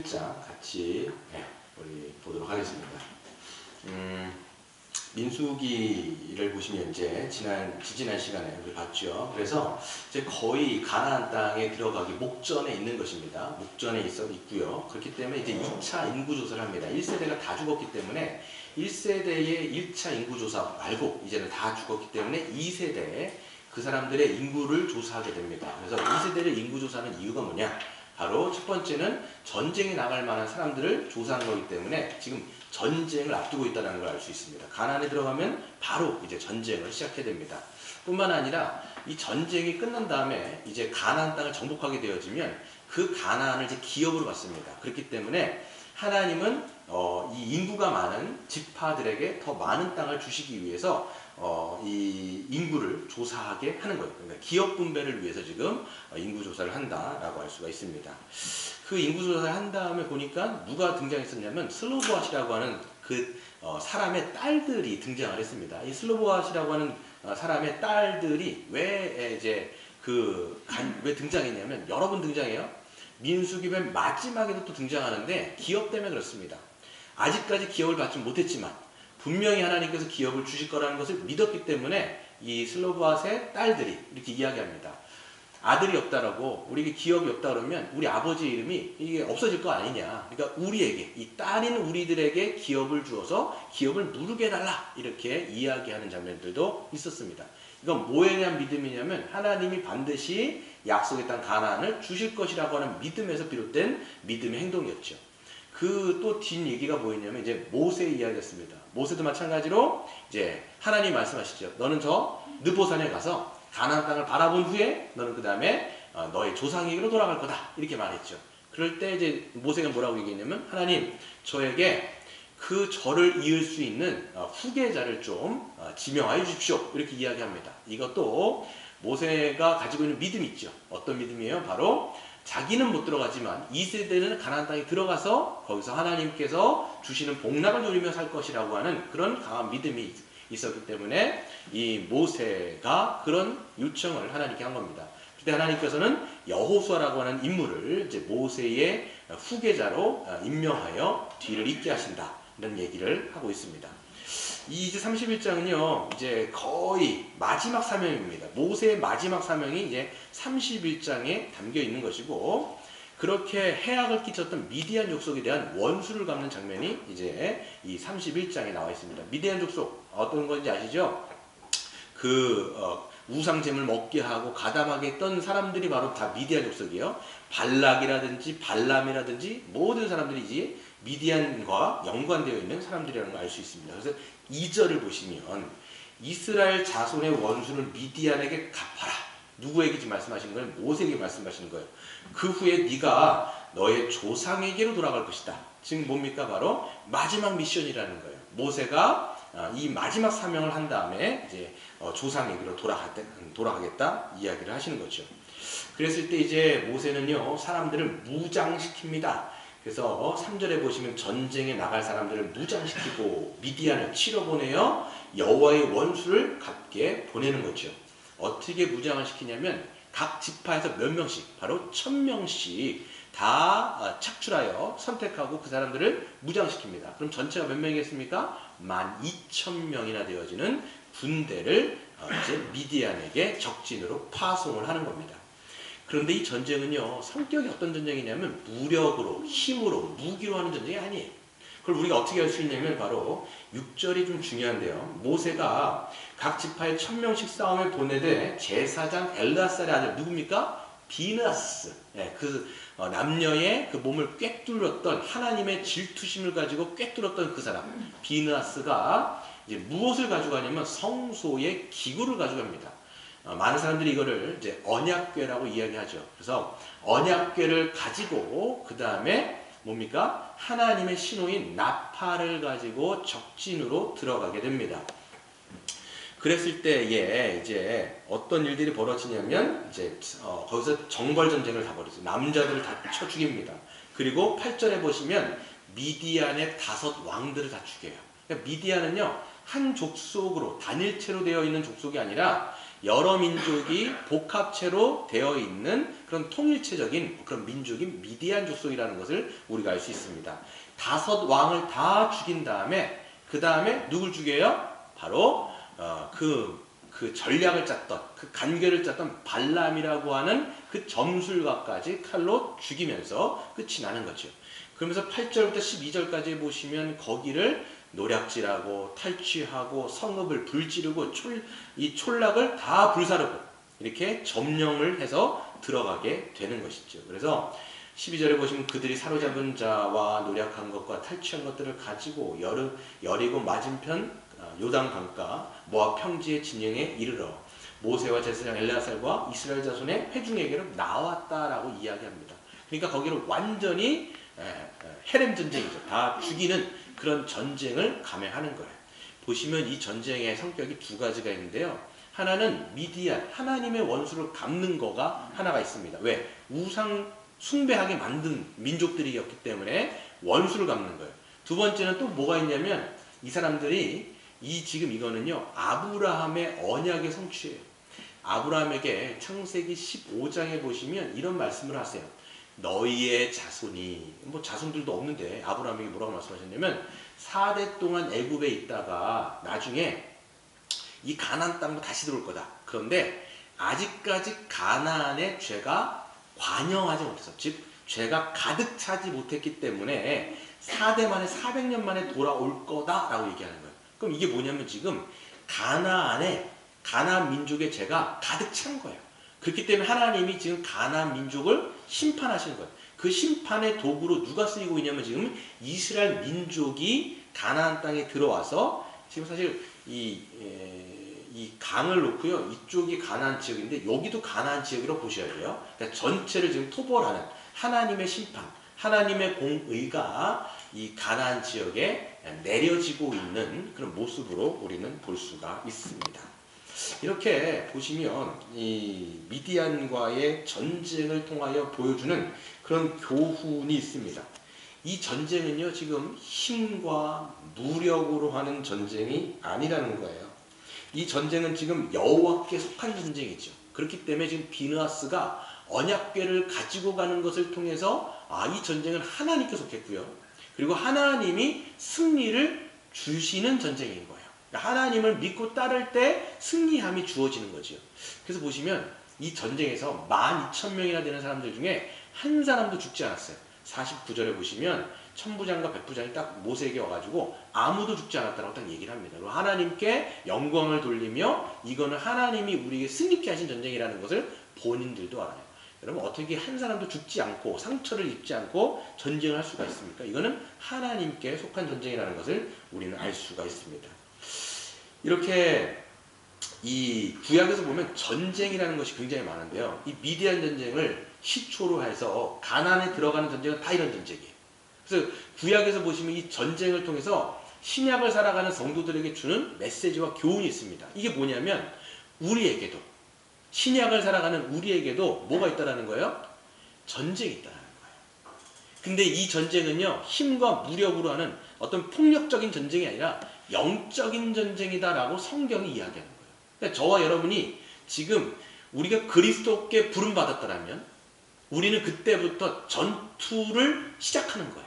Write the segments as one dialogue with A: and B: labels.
A: 31장 같이 우리 보도록 하겠습니다. 민수기를 보시면 이제 지지난 시간에 우리 봤죠. 그래서 이제 거의 가나안 땅에 들어가기 목전에 있는 것입니다. 목전에 있고요. 그렇기 때문에 이제 2차 인구조사를 합니다. 1세대가 다 죽었기 때문에 1세대의 1차 인구조사 말고 이제는 다 죽었기 때문에 2세대에 그 사람들의 인구를 조사하게 됩니다. 그래서 2세대를 인구조사하는 이유가 뭐냐? 바로 첫 번째는 전쟁에 나갈 만한 사람들을 조사하는 거기 때문에 지금 전쟁을 앞두고 있다는 걸 알 수 있습니다. 가나안에 들어가면 바로 이제 전쟁을 시작해야 됩니다. 뿐만 아니라 이 전쟁이 끝난 다음에 이제 가나안 땅을 정복하게 되어지면 그 가나안을 이제 기업으로 받습니다. 그렇기 때문에 하나님은 이 인구가 많은 지파들에게 더 많은 땅을 주시기 위해서 이 인구를 조사하게 하는 거예요. 그러니까 기업 분배를 위해서 지금 인구 조사를 한다라고 할 수가 있습니다. 그 인구 조사를 한 다음에 보니까 누가 등장했었냐면 슬로보앗이라고 하는 그 사람의 딸들이 등장을 했습니다. 이 슬로보앗이라고 하는 사람의 딸들이 왜 등장했냐면 여러 번 등장해요. 민수기 맨 마지막에도 또 등장하는데 기업 때문에 그렇습니다. 아직까지 기업을 받지 못했지만 분명히 하나님께서 기업을 주실 거라는 것을 믿었기 때문에 이 슬로보앗의 딸들이 이렇게 이야기합니다. 아들이 없다라고 우리에게 기업이 없다 그러면 우리 아버지의 이름이 이게 없어질 거 아니냐. 그러니까 우리에게 이 딸인 우리들에게 기업을 주어서 기업을 누르게 해달라 이렇게 이야기하는 장면들도 있었습니다. 이건 뭐에 대한 믿음이냐면 하나님이 반드시 약속의 땅 가나안을 주실 것이라고 하는 믿음에서 비롯된 믿음의 행동이었죠. 그 또 뒷 얘기가 뭐였냐면 이제 모세의 이야기였습니다. 모세도 마찬가지로 이제 하나님 말씀하시죠. 너는 저 느보산에 가서 가나안 땅을 바라본 후에 너는 그 다음에 너의 조상에게로 돌아갈 거다 이렇게 말했죠. 그럴 때 이제 모세가 뭐라고 얘기했냐면 하나님 저에게 그 저를 이을 수 있는 후계자를 좀 지명하여 주십시오 이렇게 이야기합니다. 이것도 모세가 가지고 있는 믿음이 있죠. 어떤 믿음이에요? 바로 자기는 못 들어가지만 2세대는 가나안 땅에 들어가서 거기서 하나님께서 주시는 복락을 누리며 살 것이라고 하는 그런 강한 믿음이 있었기 때문에 이 모세가 그런 요청을 하나님께 한 겁니다. 그때 하나님께서는 여호수아라고 하는 인물을 이제 모세의 후계자로 임명하여 뒤를 잇게 하신다 이런 얘기를 하고 있습니다. 이 이제 31장은요, 이제 거의 마지막 사명입니다. 모세의 마지막 사명이 이제 31장에 담겨 있는 것이고, 그렇게 해악을 끼쳤던 미디안 족속에 대한 원수를 갚는 장면이 이제 이 31장에 나와 있습니다. 미디안 족속, 어떤 건지 아시죠? 우상잼을 먹게 하고 가담하게 했던 사람들이 바로 다 미디안 족속이에요. 발락이라든지 발람이라든지 모든 사람들이 이제 미디안과 연관되어 있는 사람들이라는 걸 알 수 있습니다. 그래서 2절을 보시면 이스라엘 자손의 원수를 미디안에게 갚아라. 누구에게 지금 말씀하시는 거예요? 모세에게 말씀하시는 거예요. 그 후에 네가 너의 조상에게로 돌아갈 것이다. 지금 뭡니까? 바로 마지막 미션이라는 거예요. 모세가 이 마지막 사명을 한 다음에 이제 조상에게로 돌아가겠다 이야기를 하시는 거죠. 그랬을 때 이제 모세는요 사람들을 무장시킵니다. 그래서 3절에 보시면 전쟁에 나갈 사람들을 무장시키고 미디안을 치러 보내어 여호와의 원수를 갚게 보내는 거죠. 어떻게 무장을 시키냐면 각 지파에서 몇 명씩 바로 1000명씩 다 착출하여 선택하고 그 사람들을 무장시킵니다. 그럼 전체가 몇 명이겠습니까? 12,000명이나 되어지는 군대를 이제 미디안에게 적진으로 파송을 하는 겁니다. 그런데 이 전쟁은요 성격이 어떤 전쟁이냐면 무력으로 힘으로 무기로 하는 전쟁이 아니에요. 그걸 우리가 어떻게 할 수 있냐면 바로 6절이 좀 중요한데요. 모세가 각 지파에 1000명씩 싸움에 보내되 제사장 엘르아살의 아들 누굽니까? 비느하스. 그 남녀의 그 몸을 꿰뚫었던 하나님의 질투심을 가지고 꿰뚫었던 그 사람 비느하스가 이제 무엇을 가져가냐면 성소의 기구를 가져갑니다. 많은 사람들이 이거를 이제 언약궤라고 이야기하죠. 그래서 언약궤를 가지고 그 다음에 뭡니까? 하나님의 신호인 나팔을 가지고 적진으로 들어가게 됩니다. 그랬을 때에 이제 어떤 일들이 벌어지냐면 이제 거기서 정벌 전쟁을 다 벌였어요. 남자들을 다 쳐 죽입니다. 그리고 8절에 보시면 미디안의 5 왕들을 다 죽여요. 그러니까 미디안은요 한 족속으로 단일체로 되어 있는 족속이 아니라 여러 민족이 복합체로 되어 있는 그런 통일체적인 그런 민족인 미디안 족속이라는 것을 우리가 알 수 있습니다. 5 왕을 다 죽인 다음에 그 다음에 누굴 죽여요? 바로 그 전략을 짰던 그 간계를 짰던 발람이라고 하는 그 점술가까지 칼로 죽이면서 끝이 나는 거죠. 그러면서 8절부터 12절까지 보시면 거기를 노략질하고 탈취하고 성읍을 불지르고 이 촌락을 다 불사르고 이렇게 점령을 해서 들어가게 되는 것이죠. 그래서 12절에 보시면 그들이 사로잡은 자와 노략한 것과 탈취한 것들을 가지고 여리고 맞은편 요단 강가 모압 평지의 진영에 이르러 모세와 제사장 엘레아살과 이스라엘 자손의 회중에게로 나왔다라고 이야기합니다. 그러니까 거기를 완전히 헤렘 전쟁이죠. 다 죽이는 그런 전쟁을 감행하는 거예요. 보시면 이 전쟁의 성격이 2가지가 있는데요. 하나는 미디안, 하나님의 원수를 갚는 거가 하나가 있습니다. 왜? 우상 숭배하게 만든 민족들이었기 때문에 원수를 갚는 거예요. 2번째는 또 뭐가 있냐면 이 사람들이 지금 이거는요 아브라함의 언약의 성취예요. 아브라함에게 창세기 15장에 보시면 이런 말씀을 하세요. 너희의 자손이 자손들도 없는데 아브라함에게 뭐라고 말씀하셨냐면 4대 동안 애굽에 있다가 나중에 이 가나안 땅으로 다시 들어올 거다. 그런데 아직까지 가나안에 죄가 관영하지 못해서 즉 죄가 가득 차지 못했기 때문에 4대 만에 400년 만에 돌아올 거다라고 얘기하는 거예요. 그럼 이게 뭐냐면 지금 가나안 민족의 죄가 가득 찬 거예요. 그렇기 때문에 하나님이 지금 가나안 민족을 심판하시는 거예요. 그 심판의 도구로 누가 쓰이고 있냐면 지금 이스라엘 민족이 가나안 땅에 들어와서 지금 사실 이 강을 놓고요. 이쪽이 가나안 지역인데 여기도 가나안 지역이라고 보셔야 돼요. 그러니까 전체를 지금 토벌하는 하나님의 심판, 하나님의 공의가 이 가나안 지역에 내려지고 있는 그런 모습으로 우리는 볼 수가 있습니다. 이렇게 보시면 이 미디안과의 전쟁을 통하여 보여주는 그런 교훈이 있습니다. 이 전쟁은요 지금 힘과 무력으로 하는 전쟁이 아니라는 거예요. 이 전쟁은 지금 여호와께 속한 전쟁이죠. 그렇기 때문에 지금 비느하스가 언약궤를 가지고 가는 것을 통해서 이 전쟁은 하나님께 속했고요. 그리고 하나님이 승리를 주시는 전쟁인 거예요. 하나님을 믿고 따를 때 승리함이 주어지는 거죠. 그래서 보시면 이 전쟁에서 12,000명이나 되는 사람들 중에 한 사람도 죽지 않았어요. 49절에 보시면 천부장과 백부장이 딱 모세에게 와가지고 아무도 죽지 않았다고 딱 얘기를 합니다. 그리고 하나님께 영광을 돌리며 이거는 하나님이 우리에게 승리케 하신 전쟁이라는 것을 본인들도 알아요. 여러분 어떻게 한 사람도 죽지 않고 상처를 입지 않고 전쟁을 할 수가 있습니까? 이거는 하나님께 속한 전쟁이라는 것을 우리는 알 수가 있습니다. 이렇게 이 구약에서 보면 전쟁이라는 것이 굉장히 많은데요. 이 미디안 전쟁을 시초로 해서 가나안에 들어가는 전쟁은 다 이런 전쟁이에요. 그래서 구약에서 보시면 이 전쟁을 통해서 신약을 살아가는 성도들에게 주는 메시지와 교훈이 있습니다. 이게 뭐냐면 우리에게도 신약을 살아가는 우리에게도 뭐가 있다라는 거예요? 전쟁이 있다라는 거예요. 근데 이 전쟁은요 힘과 무력으로 하는 어떤 폭력적인 전쟁이 아니라 영적인 전쟁이다라고 성경이 이야기하는 거예요. 그러니까 저와 여러분이 지금 우리가 그리스도께 부름받았다면 우리는 그때부터 전투를 시작하는 거예요.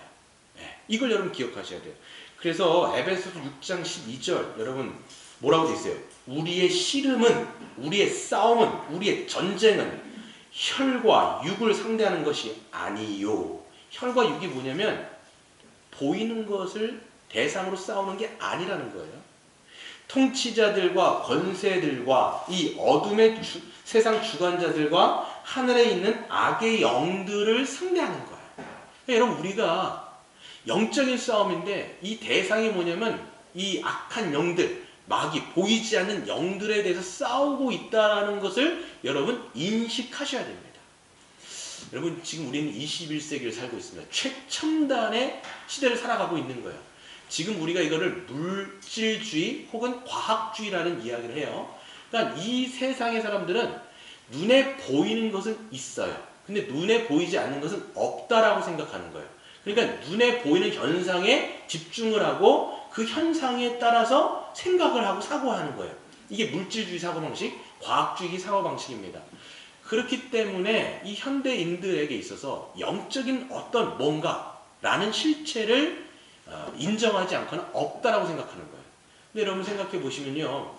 A: 이걸 여러분 기억하셔야 돼요. 그래서 에베소서 6장 12절 여러분 뭐라고 되어 있어요? 우리의 씨름은, 우리의 싸움은, 우리의 전쟁은 혈과 육을 상대하는 것이 아니요. 혈과 육이 뭐냐면 보이는 것을 대상으로 싸우는 게 아니라는 거예요. 통치자들과 권세들과 이 어둠의 세상 주관자들과 하늘에 있는 악의 영들을 상대하는 거예요. 여러분 우리가 영적인 싸움인데 이 대상이 뭐냐면 이 악한 영들, 마귀, 보이지 않는 영들에 대해서 싸우고 있다는 것을 여러분 인식하셔야 됩니다. 여러분 지금 우리는 21세기를 살고 있습니다. 최첨단의 시대를 살아가고 있는 거예요. 지금 우리가 이거를 물질주의 혹은 과학주의라는 이야기를 해요. 그러니까 이 세상의 사람들은 눈에 보이는 것은 있어요. 근데 눈에 보이지 않는 것은 없다라고 생각하는 거예요. 그러니까 눈에 보이는 현상에 집중을 하고 그 현상에 따라서 생각을 하고 사고하는 거예요. 이게 물질주의 사고방식, 과학주의 사고방식입니다. 그렇기 때문에 이 현대인들에게 있어서 영적인 어떤 뭔가라는 실체를 인정하지 않거나 없다라고 생각하는 거예요. 근데 여러분 생각해 보시면요.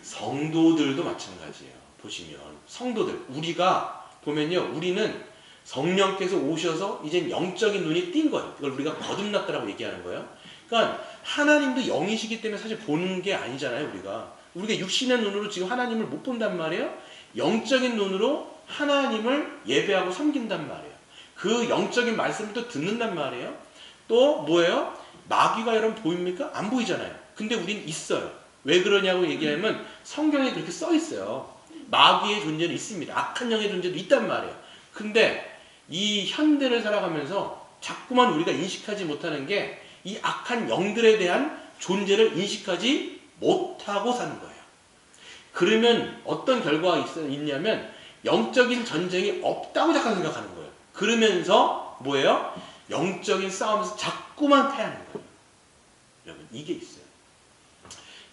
A: 성도들도 마찬가지예요. 보시면 성도들 우리가 보면요. 우리는 성령께서 오셔서 이제 영적인 눈이 띈 거예요. 그걸 우리가 거듭났다라고 얘기하는 거예요. 그러니까 하나님도 영이시기 때문에 사실 보는 게 아니잖아요. 우리가 육신의 눈으로 지금 하나님을 못 본단 말이에요. 영적인 눈으로 하나님을 예배하고 섬긴단 말이에요. 그 영적인 말씀을 또 듣는단 말이에요. 또 뭐예요? 마귀가 여러분 보입니까? 안 보이잖아요. 근데 우린 있어요. 왜 그러냐고 얘기하면 성경에 그렇게 써 있어요. 마귀의 존재는 있습니다. 악한 영의 존재도 있단 말이에요. 근데 이 현대를 살아가면서 자꾸만 우리가 인식하지 못하는 게 이 악한 영들에 대한 존재를 인식하지 못하고 사는 거예요. 그러면 어떤 결과가 있냐면 영적인 전쟁이 없다고 잠깐 생각하는 거예요. 그러면서 뭐예요? 영적인 싸움에서 자꾸만 패하는 거예요. 여러분 이게 있어요.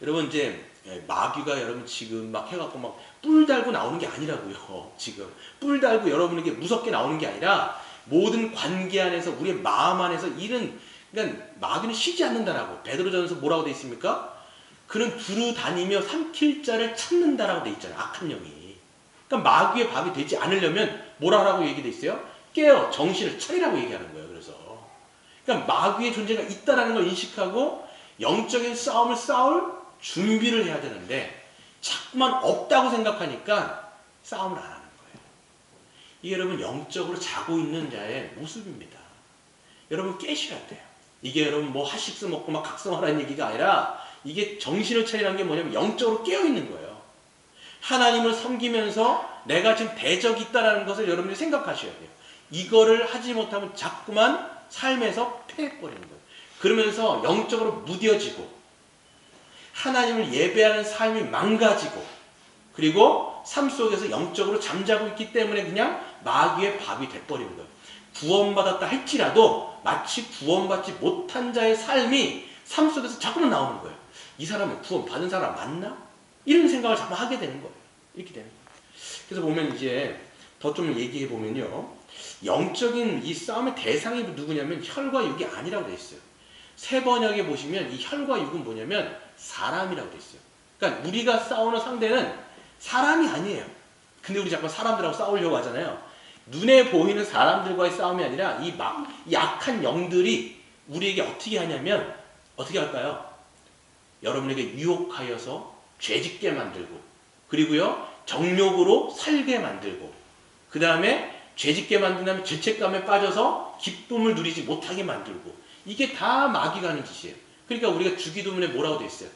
A: 여러분 이제 마귀가 여러분 지금 막 해갖고 막 뿔 달고 나오는 게 아니라고요. 지금 뿔 달고 여러분에게 무섭게 나오는 게 아니라 모든 관계 안에서 우리의 마음 안에서 그러니까 마귀는 쉬지 않는다라고. 베드로전서 뭐라고 돼 있습니까? 그는 두루 다니며 삼킬 자를 찾는다라고 돼 있잖아요. 악한 영이. 그러니까 마귀의 밥이 되지 않으려면 뭐라고 얘기돼 있어요? 깨어 정신을 차리라고 얘기하는 거예요. 그러니까 마귀의 존재가 있다라는 걸 인식하고 영적인 싸움을 싸울 준비를 해야 되는데 자꾸만 없다고 생각하니까 싸움을 안 하는 거예요. 이게 여러분 영적으로 자고 있는 자의 모습입니다. 여러분 깨셔야 돼요. 이게 여러분 뭐 하식스 먹고 막 각성하라는 얘기가 아니라 이게 정신을 차리라는 게 뭐냐면 영적으로 깨어있는 거예요. 하나님을 섬기면서 내가 지금 대적이 있다는 것을 여러분들이 생각하셔야 돼요. 이거를 하지 못하면 자꾸만 삶에서 패해버리는 거예요. 그러면서 영적으로 무뎌지고 하나님을 예배하는 삶이 망가지고 그리고 삶 속에서 영적으로 잠자고 있기 때문에 그냥 마귀의 밥이 돼버리는 거예요. 구원받았다 할지라도 마치 구원받지 못한 자의 삶이 삶 속에서 자꾸만 나오는 거예요. 이 사람은 구원받은 사람 맞나? 이런 생각을 자꾸 하게 되는 거예요. 이렇게 되는 거예요. 그래서 보면 이제 더 좀 얘기해 보면요. 영적인 이 싸움의 대상이 누구냐면 혈과 육이 아니라고 되어 있어요. 세 번역에 보시면 이 혈과 육은 뭐냐면 사람이라고 되어 있어요. 그러니까 우리가 싸우는 상대는 사람이 아니에요. 근데 우리 자꾸 사람들하고 싸우려고 하잖아요. 눈에 보이는 사람들과의 싸움이 아니라 이 약한 영들이 우리에게 어떻게 하냐면 어떻게 할까요? 여러분에게 유혹하여서 죄짓게 만들고 그리고요 정욕으로 살게 만들고 그 다음에 죄짓게 만든 다음에 죄책감에 빠져서 기쁨을 누리지 못하게 만들고 이게 다 마귀가 하는 짓이에요. 그러니까 우리가 주기도문에 뭐라고 되어 있어요?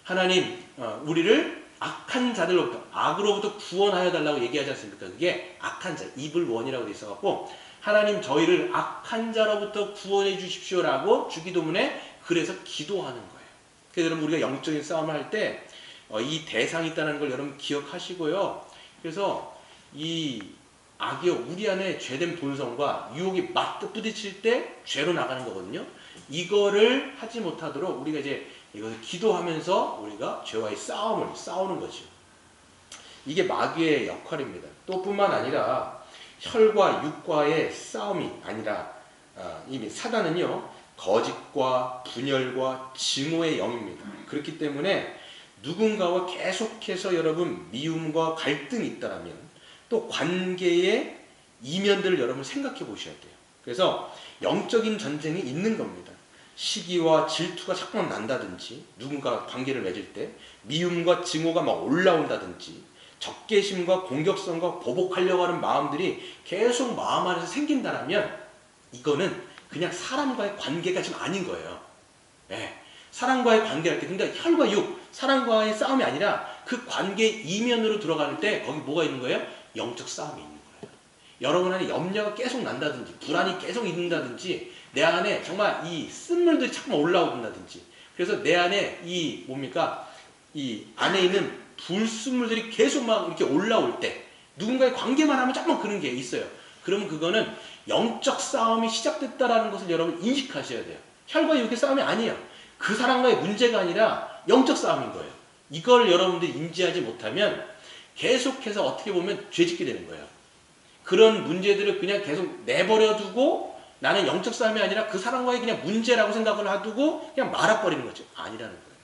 A: 하나님 우리를 악한 자들로부터 악으로부터 구원하여 달라고 얘기하지 않습니까? 그게 악한 자, evil one이라고 되어 있어갖고 하나님 저희를 악한 자로부터 구원해 주십시오라고 주기도문에 그래서 기도하는 거예요. 그래서 여러분 우리가 영적인 싸움을 할 때 이 대상이 있다는 걸 여러분 기억하시고요. 그래서 이 악이요 우리 안에 죄된 본성과 유혹이 맞부딪힐 때 죄로 나가는 거거든요. 이거를 하지 못하도록 우리가 이제 이것을 기도하면서 우리가 죄와의 싸움을 싸우는 거죠. 이게 마귀의 역할입니다. 또 뿐만 아니라 혈과 육과의 싸움이 아니라 이미 사단은요 거짓과 분열과 증오의 영입니다. 그렇기 때문에 누군가와 계속해서 여러분 미움과 갈등이 있다라면 또 관계의 이면들을 여러분 생각해 보셔야 돼요. 그래서 영적인 전쟁이 있는 겁니다. 시기와 질투가 자꾸만 난다든지 누군가 관계를 맺을 때 미움과 증오가 막 올라온다든지 적개심과 공격성과 보복하려고 하는 마음들이 계속 마음 안에서 생긴다면 이거는 그냥 사람과의 관계가 지금 아닌 거예요. 네. 사람과의 관계할 때 근데 혈과 육, 사람과의 싸움이 아니라 그 관계 이면으로 들어갈 때 거기 뭐가 있는 거예요? 영적 싸움이 있는 거예요. 여러분 안에 염려가 계속 난다든지 불안이 계속 있는다든지 내 안에 정말 이 쓴물들이 자꾸만 올라온다든지 그래서 내 안에 이 뭡니까? 이 안에 있는 불순물들이 계속 막 이렇게 올라올 때 누군가의 관계만 하면 자꾸만 그런 게 있어요. 그러면 그거는 영적 싸움이 시작됐다라는 것을 여러분 인식하셔야 돼요. 혈과 육의 싸움이 아니에요. 그 사람과의 문제가 아니라 영적 싸움인 거예요. 이걸 여러분들이 인지하지 못하면 계속해서 어떻게 보면 죄짓게 되는 거예요. 그런 문제들을 그냥 계속 내버려 두고 나는 영적 싸움이 아니라 그 사람과의 그냥 문제라고 생각을 하두고 그냥 말아버리는 거죠. 아니라는 거예요.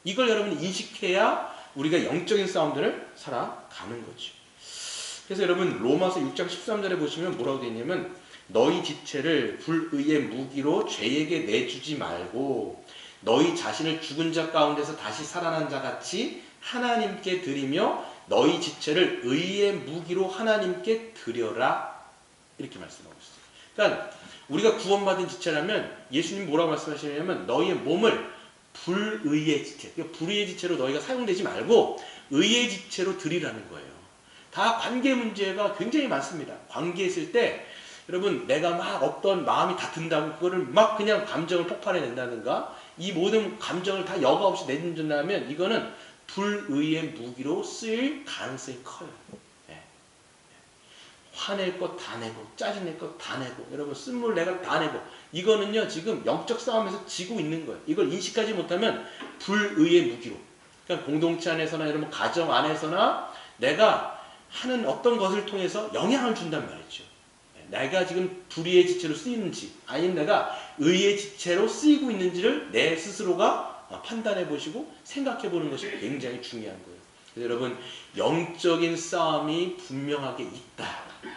A: 이걸 여러분이 인식해야 우리가 영적인 싸움들을 살아가는 거죠. 그래서 여러분 로마서 6장 13절에 보시면 뭐라고 되어 있냐면 너희 지체를 불의의 무기로 죄에게 내주지 말고 너희 자신을 죽은 자 가운데서 다시 살아난 자 같이 하나님께 드리며 너희 지체를 의의 무기로 하나님께 드려라. 이렇게 말씀하고 있어요. 그러니까 우리가 구원받은 지체라면 예수님 뭐라고 말씀하시냐면 너희의 몸을 불의의 지체, 그러니까 불의의 지체로 너희가 사용되지 말고 의의 지체로 드리라는 거예요. 다 관계 문제가 굉장히 많습니다. 관계에 있을 때 여러분 내가 막 어떤 마음이 다 든다고 그거를 막 그냥 감정을 폭발해낸다든가 이 모든 감정을 다 여과 없이 내준다면 이거는 불의의 무기로 쓰일 가능성이 커요. 네. 화낼 것 다 내고 짜증낼 것 다 내고 여러분 쓴물 내가 다 내고 이거는요 지금 영적 싸움에서 지고 있는 거예요. 이걸 인식하지 못하면 불의의 무기로 그러니까 공동체 안에서나 여러분 가정 안에서나 내가 하는 어떤 것을 통해서 영향을 준단 말이죠. 내가 지금 불의의 지체로 쓰이는지 아니면 내가 의의 지체로 쓰이고 있는지를 내 스스로가 판단해 보시고 생각해 보는 것이 굉장히 중요한 거예요. 그래서 여러분 영적인 싸움이 분명하게 있다.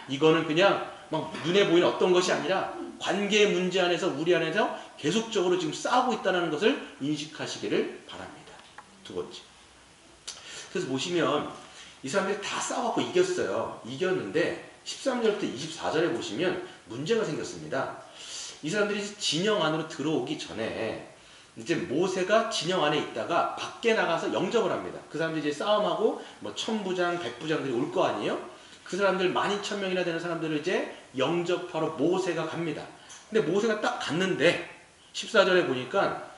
A: 이거는 그냥 막 눈에 보이는 어떤 것이 아니라 관계의 문제 안에서 우리 안에서 계속적으로 지금 싸우고 있다는 것을 인식하시기를 바랍니다. 두 번째. 그래서 보시면 이 사람들이 다 싸워갖고 이겼어요. 이겼는데 13절부터 24절에 보시면 문제가 생겼습니다. 이 사람들이 진영 안으로 들어오기 전에 이제 모세가 진영 안에 있다가 밖에 나가서 영접을 합니다. 그 사람들이 이제 싸움하고 뭐 천부장, 백부장들이 올 거 아니에요? 그 사람들 12,000명이나 되는 사람들을 이제 영접하러 모세가 갑니다. 근데 모세가 딱 갔는데 14절에 보니까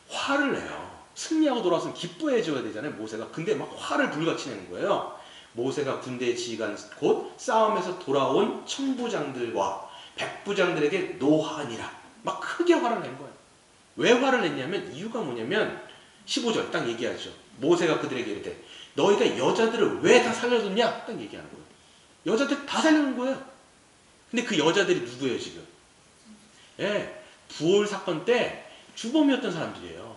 A: 화를 내요. 승리하고 돌아왔으면 기뻐해줘야 되잖아요, 모세가. 근데 막 화를 불같이 내는 거예요. 모세가 군대에 지휘관 곧 싸움에서 돌아온 천부장들과 백부장들에게 노하니라. 막 크게 화를 낸 거예요. 왜 화를 냈냐면 이유가 뭐냐면 15절 딱 얘기하죠. 모세가 그들에게 이르되 너희가 여자들을 왜 다 살려뒀냐? 딱 얘기하는 거예요. 여자들 다 살려놓은 거예요. 근데 그 여자들이 누구예요 지금? 예, 부올 사건 때 주범이었던 사람들이에요.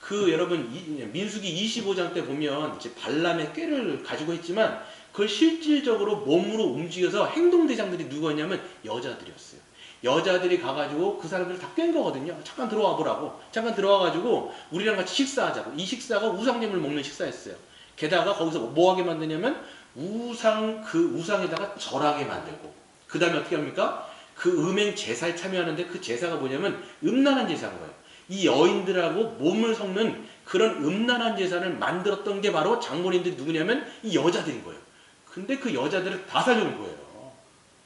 A: 그 여러분 민수기 25장 때 보면 이제 발람의 꾀를 가지고 했지만 그걸 실질적으로 몸으로 움직여서 행동대장들이 누구였냐면 여자들이었어요. 여자들이 가가지고 그 사람들을 다 깬 거거든요. 잠깐 들어와 보라고. 잠깐 들어와가지고 우리랑 같이 식사하자고. 이 식사가 우상제물 먹는 식사였어요. 게다가 거기서 뭐 하게 만드냐면 그 우상에다가 절하게 만들고 그 다음에 어떻게 합니까? 그 음행 제사에 참여하는데 그 제사가 뭐냐면 음란한 제사인 거예요. 이 여인들하고 몸을 섞는 그런 음란한 제사를 만들었던 게 바로 장모님들이 누구냐면 이 여자들인 거예요. 근데 그 여자들을 다 살려놓은 거예요.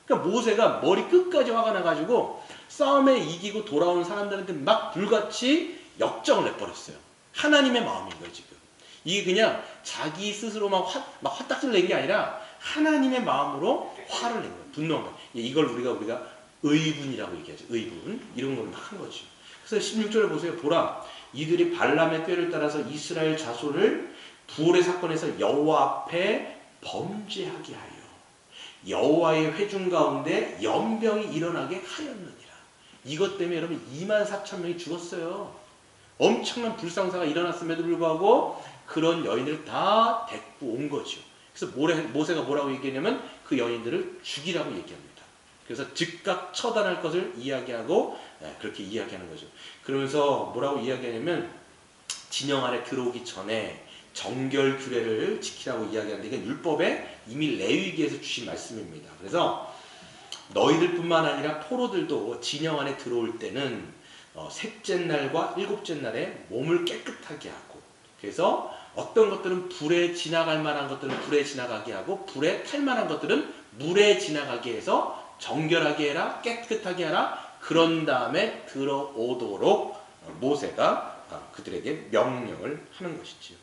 A: 그러니까 모세가 머리 끝까지 화가 나가지고 싸움에 이기고 돌아온 사람들한테 막 불같이 역정을 내버렸어요. 하나님의 마음인 거예요 지금. 이게 그냥 자기 스스로 막 화딱지를 낸 게 아니라 하나님의 마음으로 화를 낸 거예요. 분노한 거예요. 이걸 우리가 의분이라고 얘기하죠. 의분. 이런 걸 막 한 거죠. 그래서 16절에 보세요. 보라, 이들이 발람의 꾀를 따라서 이스라엘 자손을 부올의 사건에서 여호와 앞에 범죄하게 하여 여호와의 회중 가운데 연병이 일어나게 하였느니라. 이것 때문에 여러분 24,000명이 죽었어요. 엄청난 불상사가 일어났음에도 불구하고 그런 여인들을 다 데리고 온 거죠. 그래서 모세가 뭐라고 얘기하냐면 그 여인들을 죽이라고 얘기합니다. 그래서 즉각 처단할 것을 이야기하고 그렇게 이야기하는 거죠. 그러면서 뭐라고 이야기하냐면 진영 안에 들어오기 전에 정결 규례를 지키라고 이야기하는데 이건 율법에 이미 레위기에서 주신 말씀입니다. 그래서 너희들 뿐만 아니라 포로들도 진영 안에 들어올 때는 셋째 날과 일곱째 날에 몸을 깨끗하게 하고 그래서 어떤 것들은 불에 지나갈 만한 것들은 불에 지나가게 하고 불에 탈 만한 것들은 물에 지나가게 해서 정결하게 해라, 깨끗하게 하라. 그런 다음에 들어오도록 모세가 그들에게 명령을 하는 것이지요.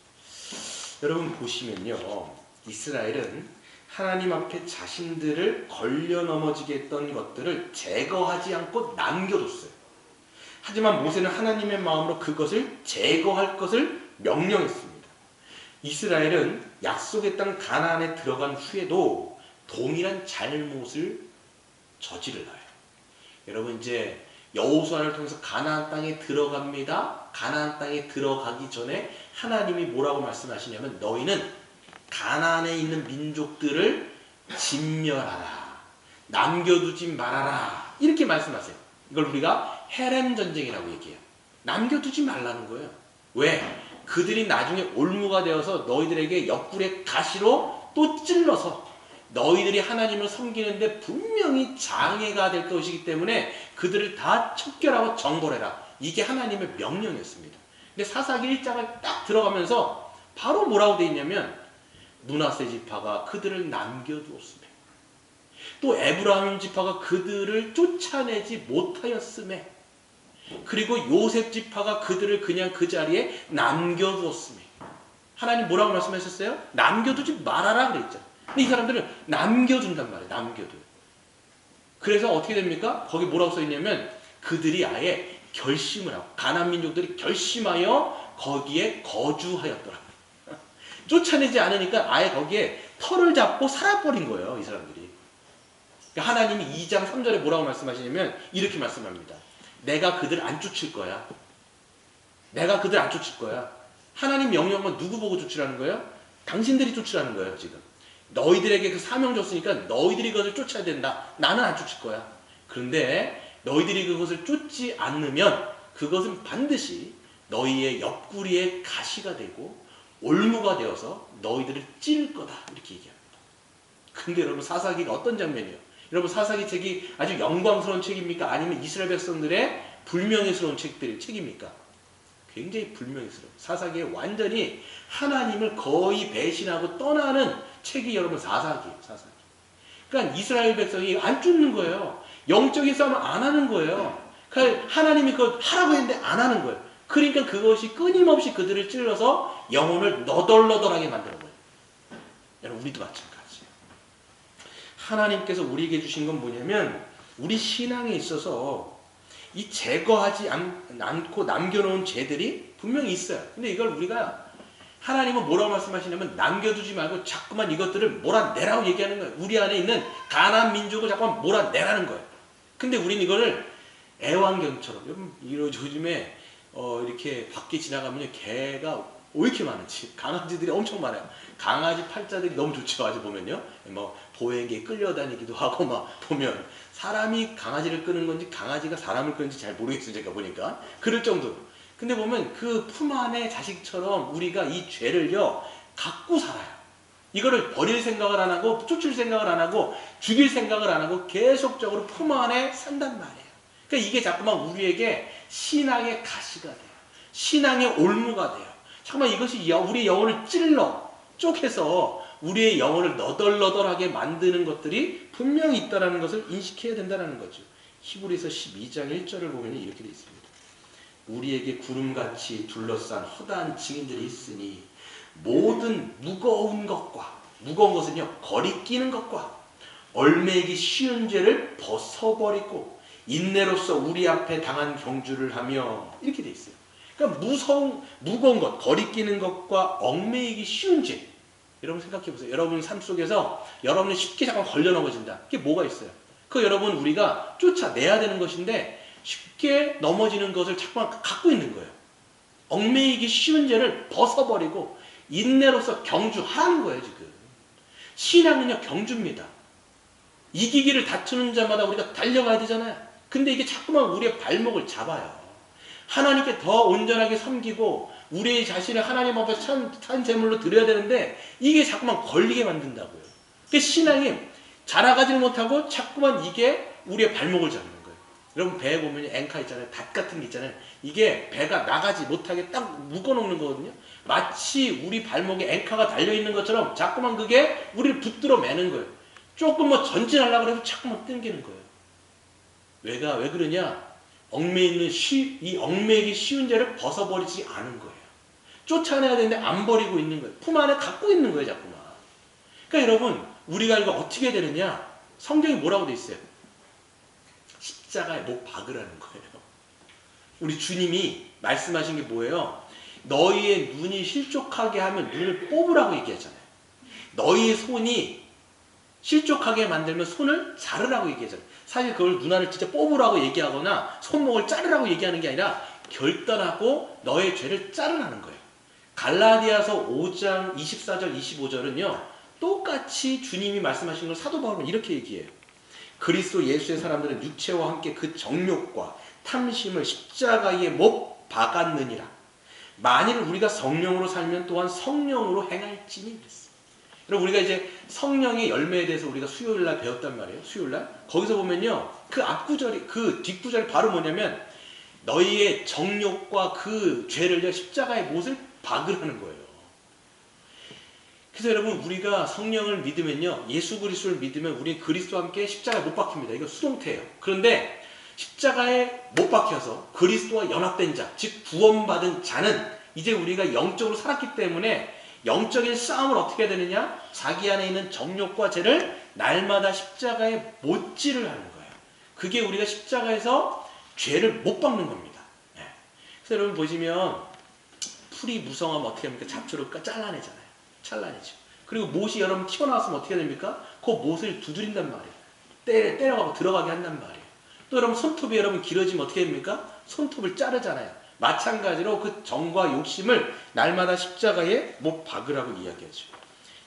A: 여러분 보시면요, 이스라엘은 하나님 앞에 자신들을 걸려 넘어지게 했던 것들을 제거하지 않고 남겨뒀어요. 하지만 모세는 하나님의 마음으로 그것을 제거할 것을 명령했습니다. 이스라엘은 약속의 땅 가나안에 들어간 후에도 동일한 잘못을 저지르나요. 여러분 이제 여호수아를 통해서 가나안 땅에 들어갑니다. 가나안 땅에 들어가기 전에 하나님이 뭐라고 말씀하시냐면 너희는 가나안에 있는 민족들을 진멸하라. 남겨두지 말아라. 이렇게 말씀하세요. 이걸 우리가 헤렘 전쟁이라고 얘기해요. 남겨두지 말라는 거예요. 왜? 그들이 나중에 올무가 되어서 너희들에게 옆구리에 가시로 또 찔러서 너희들이 하나님을 섬기는데 분명히 장애가 될 것이기 때문에 그들을 다 척결하고 정벌해라. 이게 하나님의 명령이었습니다. 근데 사사기 1장을 딱 들어가면서 바로 뭐라고 되어 있냐면 므낫세 지파가 그들을 남겨두었으며 또 에브라임 지파가 그들을 쫓아내지 못하였으며 그리고 요셉 지파가 그들을 그냥 그 자리에 남겨두었으며 하나님 뭐라고 말씀하셨어요? 남겨두지 말아라 그랬죠. 근데 이 사람들은 남겨둔단 말이에요. 남겨둬요. 그래서 어떻게 됩니까? 거기 뭐라고 써있냐면 그들이 아예 결심을 하고 가나안 민족들이 결심하여 거기에 거주하였더라. 쫓아내지 않으니까 아예 거기에 터를 잡고 살아버린 거예요. 이 사람들이. 그러니까 하나님이 2장 3절에 뭐라고 말씀하시냐면 이렇게 말씀합니다. 내가 그들 안 쫓을 거야. 내가 그들 안 쫓을 거야. 하나님 명령은 누구 보고 쫓으라는 거예요? 당신들이 쫓으라는 거예요. 지금. 너희들에게 그 사명 줬으니까 너희들이 그것을 쫓아야 된다. 나는 안 쫓을 거야. 그런데 너희들이 그것을 쫓지 않으면 그것은 반드시 너희의 옆구리에 가시가 되고 올무가 되어서 너희들을 찔 거다. 이렇게 얘기합니다. 근데 여러분 사사기가 어떤 장면이에요? 여러분 사사기 책이 아주 영광스러운 책입니까? 아니면 이스라엘 백성들의 불명예스러운 책입니까? 굉장히 불명예스러워. 사사기에 완전히 하나님을 거의 배신하고 떠나는 책이 여러분 사사기예요. 사사기. 그러니까 이스라엘 백성이 안 쫓는 거예요. 영적인 싸움을 안 하는 거예요. 그러니까 하나님이 그걸 하라고 했는데 안 하는 거예요. 그러니까 그것이 끊임없이 그들을 찔러서 영혼을 너덜너덜하게 만드는 거예요. 여러분 우리도 마찬가지예요. 하나님께서 우리에게 주신 건 뭐냐면 우리 신앙에 있어서 이 제거하지 않고 남겨놓은 죄들이 분명히 있어요. 근데 이걸 우리가 하나님은 뭐라고 말씀하시냐면 남겨두지 말고 자꾸만 이것들을 몰아내라고 얘기하는 거예요. 우리 안에 있는 가나안 민족을 자꾸만 몰아내라는 거예요. 근데 우리는 이거를 애완견처럼 여러분 요즘에 이렇게 밖에 지나가면 개가 왜 이렇게 많은지 강아지들이 엄청 많아요. 강아지 팔자들이 너무 좋죠. 아주 보면요. 뭐 보행에 끌려다니기도 하고 막 보면 사람이 강아지를 끄는 건지 강아지가 사람을 끄는지 잘 모르겠어요. 제가 보니까 그럴 정도로. 근데 보면 그 품 안의 자식처럼 우리가 이 죄를요 갖고 살아요. 이거를 버릴 생각을 안 하고 쫓을 생각을 안 하고 죽일 생각을 안 하고 계속적으로 품 안에 산단 말이에요. 그러니까 이게 자꾸만 우리에게 신앙의 가시가 돼요. 신앙의 올무가 돼요. 잠깐만 이것이 우리의 영혼을 찔러 쪼개서 우리의 영혼을 너덜너덜하게 만드는 것들이 분명히 있다는 것을 인식해야 된다는 거죠. 히브리서 12장 1절을 보면 이렇게 되어 있습니다. 우리에게 구름같이 둘러싼 허다한 증인들이 있으니 모든 무거운 것과 무거운 것은요 거리끼는 것과 얼매이기 쉬운 죄를 벗어버리고 인내로서 우리 앞에 당한 경주를 하며 이렇게 되어 있어요. 그러니까 무거운 것, 거리끼는 것과 얽매이기 쉬운 죄. 여러분 생각해 보세요. 여러분 삶 속에서 여러분이 쉽게 잠깐 걸려 넘어진다. 그게 뭐가 있어요? 그 여러분 우리가 쫓아내야 되는 것인데 쉽게 넘어지는 것을 자꾸만 갖고 있는 거예요. 얽매이기 쉬운 죄를 벗어버리고 인내로서 경주하라는 거예요. 지금 신앙은요 경주입니다. 이기기를 다투는 자마다 우리가 달려가야 되잖아요. 근데 이게 자꾸만 우리의 발목을 잡아요. 하나님께 더 온전하게 섬기고 우리 자신을 하나님 앞에 산 제물로 드려야 되는데 이게 자꾸만 걸리게 만든다고요. 그 신앙이 자라가지 못하고 자꾸만 이게 우리의 발목을 잡는 거예요. 여러분 배에 보면 앵카 있잖아요. 닷 같은 게 있잖아요. 이게 배가 나가지 못하게 딱 묶어놓는 거거든요. 마치 우리 발목에 앵카가 달려있는 것처럼 자꾸만 그게 우리를 붙들어 매는 거예요. 조금 뭐 전진하려고 해도 자꾸만 땡기는 거예요. 왜 그러냐? 이 얽매이기 쉬운 죄를 벗어버리지 않은 거예요. 쫓아내야 되는데 안 버리고 있는 거예요. 품 안에 갖고 있는 거예요, 자꾸만. 그러니까 여러분, 우리가 이거 어떻게 되느냐? 성경이 뭐라고 돼 있어요? 십자가에 못 박으라는 거예요. 우리 주님이 말씀하신 게 뭐예요? 너희의 눈이 실족하게 하면 눈을 뽑으라고 얘기하잖아요. 너희의 손이 실족하게 만들면 손을 자르라고 얘기하잖아요. 사실 그걸 누나를 진짜 뽑으라고 얘기하거나 손목을 자르라고 얘기하는 게 아니라 결단하고 너의 죄를 자르라는 거예요. 갈라디아서 5장 24절 25절은요. 똑같이 주님이 말씀하신 걸 사도 바울은 이렇게 얘기해요. 그리스도 예수의 사람들은 육체와 함께 그 정욕과 탐심을 십자가에 못 박았느니라. 만일 우리가 성령으로 살면 또한 성령으로 행할지니 그랬어요. 여러분 우리가 이제 성령의 열매에 대해서 우리가 수요일날 배웠단 말이에요. 수요일날 거기서 보면요. 그 앞구절이 그 뒷구절이 바로 뭐냐면 너희의 정욕과 그 죄를 십자가에 못을 박으라는 거예요. 그래서 여러분 우리가 성령을 믿으면요. 예수 그리스도를 믿으면 우리는 그리스도와 함께 십자가에 못 박힙니다. 이거 수동태예요. 그런데 십자가에 못 박혀서 그리스도와 연합된 자, 즉 구원받은 자는 이제 우리가 영적으로 살았기 때문에 영적인 싸움을 어떻게 해야 되느냐? 자기 안에 있는 정욕과 죄를 날마다 십자가에 못질을 하는 거예요. 그게 우리가 십자가에서 죄를 못 박는 겁니다. 네. 그래서 여러분 보시면 풀이 무성하면 어떻게 합니까? 잡초를 잘라내잖아요. 잘라내죠. 그리고 못이 여러분 튀어나왔으면 어떻게 됩니까? 그 못을 두드린단 말이에요. 때려가고 들어가게 한단 말이에요. 또 여러분 손톱이 여러분 길어지면 어떻게 됩니까? 손톱을 자르잖아요. 마찬가지로 그 정과 욕심을 날마다 십자가에 못 박으라고 이야기하죠.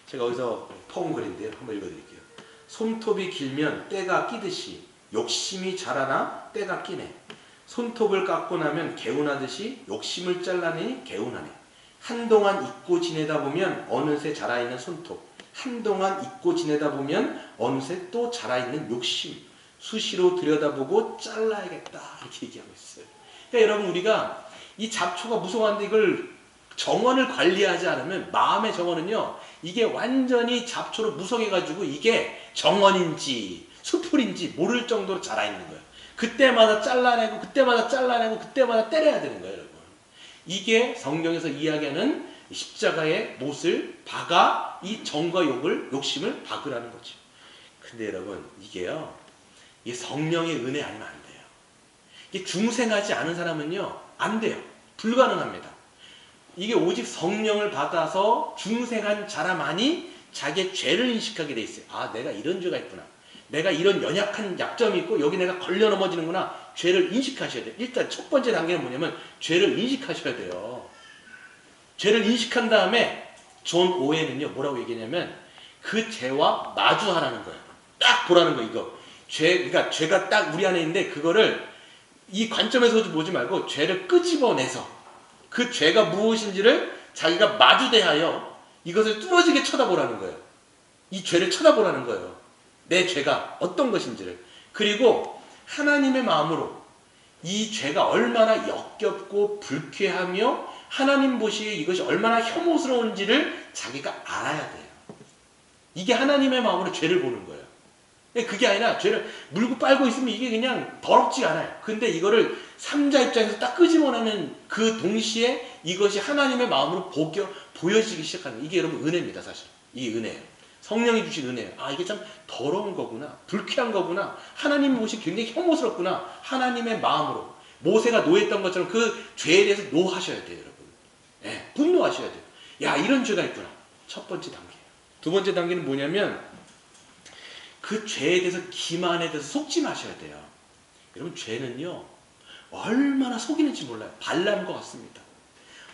A: 제가 어디서 퍼온 글인데요. 한번 읽어드릴게요. 손톱이 길면 때가 끼듯이 욕심이 자라나 때가 끼네. 손톱을 깎고 나면 개운하듯이 욕심을 잘라내니 개운하네. 한동안 잊고 지내다 보면 어느새 자라있는 손톱, 한동안 잊고 지내다 보면 어느새 또 자라있는 욕심, 수시로 들여다보고 잘라야겠다 이렇게 얘기하고 있어요. 그러니까 여러분 우리가 이 잡초가 무성한데 이걸 정원을 관리하지 않으면 마음의 정원은요 이게 완전히 잡초로 무성해가지고 이게 정원인지 수풀인지 모를 정도로 자라있는 거예요. 그때마다 잘라내고 그때마다 잘라내고 그때마다 때려야 되는 거예요. 여러분. 이게 성경에서 이야기하는 십자가의 못을 박아 이 정과 욕심을 박으라는 거죠. 근데 여러분 이게요 이게 성령의 은혜 아니면 안 돼요. 이게 중생하지 않은 사람은요 안 돼요. 불가능합니다. 이게 오직 성령을 받아서 중생한 자라만이 자기의 죄를 인식하게 돼 있어요. 아 내가 이런 죄가 있구나. 내가 이런 연약한 약점이 있고 여기 내가 걸려 넘어지는구나. 죄를 인식하셔야 돼요. 일단 첫 번째 단계는 뭐냐면 죄를 인식하셔야 돼요. 죄를 인식한 다음에 존 오웬은요 뭐라고 얘기하냐면 그 죄와 마주하라는 거예요. 딱 보라는 거 이거. 그러니까 죄가 딱 우리 안에 있는데 그거를 이 관점에서 보지 말고 죄를 끄집어내서 그 죄가 무엇인지를 자기가 마주대하여 이것을 뚫어지게 쳐다보라는 거예요. 이 죄를 쳐다보라는 거예요. 내 죄가 어떤 것인지를. 그리고 하나님의 마음으로 이 죄가 얼마나 역겹고 불쾌하며 하나님 보시기에 이것이 얼마나 혐오스러운지를 자기가 알아야 돼요. 이게 하나님의 마음으로 죄를 보는 거예요. 그게 아니라 죄를 물고 빨고 있으면 이게 그냥 더럽지 않아요. 근데 이거를 삼자 입장에서 딱 끄집어내는 그 동시에 이것이 하나님의 마음으로 보여지기 시작하는 거예요. 이게 여러분 은혜입니다. 사실 이 은혜예요. 성령이 주신 은혜예요. 아 이게 참 더러운 거구나. 불쾌한 거구나. 하나님 모습이 굉장히 혐오스럽구나. 하나님의 마음으로 모세가 노했던 것처럼 그 죄에 대해서 노하셔야 돼요. 여러분. 네, 분노하셔야 돼요. 야 이런 죄가 있구나. 첫 번째 단계예요. 두 번째 단계는 뭐냐면 그 죄에 대해서 기만에 대해서 속지 마셔야 돼요. 여러분 죄는요 얼마나 속이는지 몰라요. 발람과 같습니다.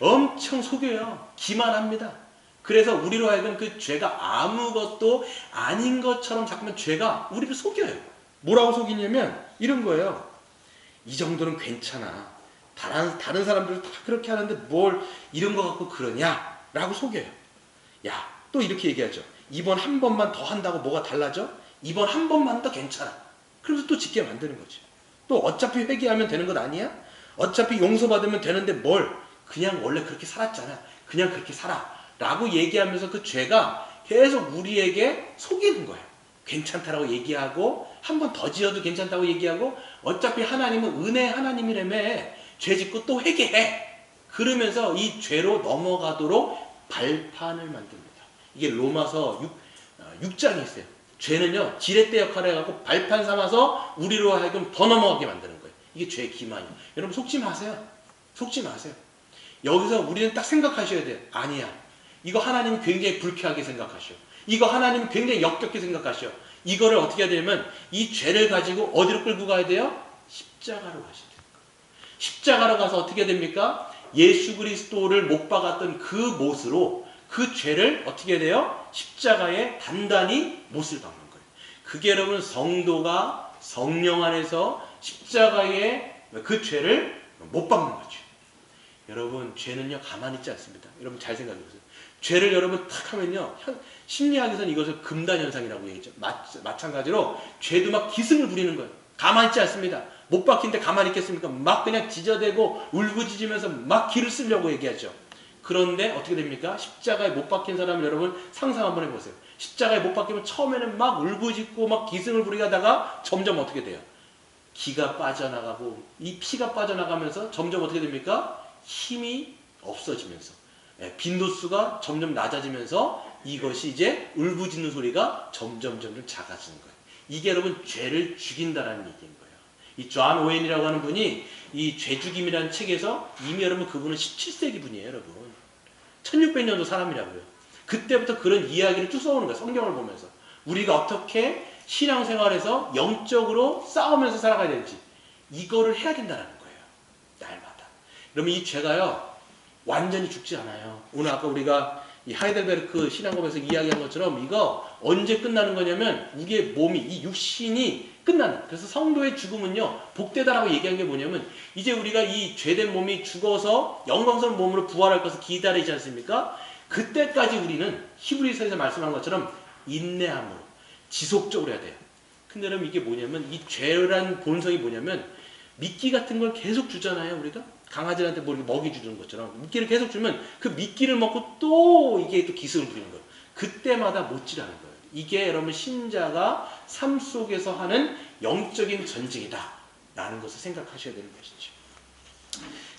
A: 엄청 속여요. 기만합니다. 그래서 우리로 하여금 그 죄가 아무것도 아닌 것처럼 자꾸만 죄가 우리를 속여요. 뭐라고 속이냐면 이런 거예요. 이 정도는 괜찮아. 다른 사람들은 다 그렇게 하는데 뭘 이런 거 갖고 그러냐? 라고 속여요. 야, 또 이렇게 얘기하죠. 이번 한 번만 더 한다고 뭐가 달라져? 이번 한 번만 더 괜찮아. 그러면서 또 짓게 만드는 거죠. 또 어차피 회개하면 되는 것 아니야? 어차피 용서받으면 되는데 뭘? 그냥 원래 그렇게 살았잖아. 그냥 그렇게 살아. 라고 얘기하면서 그 죄가 계속 우리에게 속이는 거예요. 괜찮다라고 얘기하고 한 번 더 지어도 괜찮다고 얘기하고 어차피 하나님은 은혜 하나님이라며 죄 짓고 또 회개해. 그러면서 이 죄로 넘어가도록 발판을 만듭니다. 이게 로마서 6장에 있어요. 죄는요 지렛대 역할을 해갖고 발판 삼아서 우리로 하여금 더 넘어가게 만드는 거예요. 이게 죄의 기만이에요. 여러분 속지 마세요. 속지 마세요. 여기서 우리는 딱 생각하셔야 돼요. 아니야. 이거 하나님 굉장히 불쾌하게 생각하셔. 이거 하나님 굉장히 역겹게 생각하셔. 이거를 어떻게 해야 되냐면 이 죄를 가지고 어디로 끌고 가야 돼요? 십자가로 가셔야 돼요. 십자가로 가서 어떻게 됩니까? 예수 그리스도를 못 박았던 그 못으로 그 죄를 어떻게 해야 돼요? 십자가에 단단히 못을 박는 거예요. 그게 여러분 성도가 성령 안에서 십자가에 그 죄를 못 박는 거죠. 여러분 죄는요 가만히 있지 않습니다. 여러분 잘 생각해 보세요. 죄를 여러분 탁 하면요 심리학에서는 이것을 금단현상이라고 얘기했죠. 마찬가지로 죄도 막 기승을 부리는 거예요. 가만히 있지 않습니다. 못 박힌데 가만히 있겠습니까? 막 그냥 지저대고 울부짖으면서 막 기를 쓰려고 얘기하죠. 그런데 어떻게 됩니까? 십자가에 못 박힌 사람을 여러분 상상 한번 해보세요. 십자가에 못 박히면 처음에는 막 울부짖고 막 기승을 부리게 하다가 점점 어떻게 돼요? 기가 빠져나가고 이 피가 빠져나가면서 점점 어떻게 됩니까? 힘이 없어지면서 빈도수가 점점 낮아지면서 이것이 이제 울부짖는 소리가 점점 작아지는 거예요. 이게 여러분 죄를 죽인다라는 얘기인 거예요. 이 존 오웬이라고 하는 분이 이 죄죽임이라는 책에서 이미 여러분 그분은 17세기 분이에요. 여러분 1600년도 사람이라고요. 그때부터 그런 이야기를 쭉 써오는 거예요. 성경을 보면서 우리가 어떻게 신앙생활에서 영적으로 싸우면서 살아가야 되는지 이거를 해야 된다는 거예요. 날마다. 그러면 이 죄가요 완전히 죽지 않아요. 오늘 아까 우리가 이 하이델베르크 신앙법에서 이야기한 것처럼 이거 언제 끝나는 거냐면 우리의 몸이 이 육신이 끝나는. 그래서 성도의 죽음은요 복되다라고 얘기한 게 뭐냐면 이제 우리가 이 죄된 몸이 죽어서 영광스러운 몸으로 부활할 것을 기다리지 않습니까? 그때까지 우리는 히브리서에서 말씀한 것처럼 인내함으로 지속적으로 해야 돼요. 근데 여러분 이게 뭐냐면 이 죄란 본성이 뭐냐면 미끼 같은 걸 계속 주잖아요. 우리가 강아지한테 뭐 이렇게 먹이 주는 것처럼 미끼를 계속 주면 그 미끼를 먹고 또 이게 또 기승을 부리는 거예요. 그때마다 못질하는 거예요. 이게 여러분 신자가 삶 속에서 하는 영적인 전쟁이다 라는 것을 생각하셔야 되는 것이죠.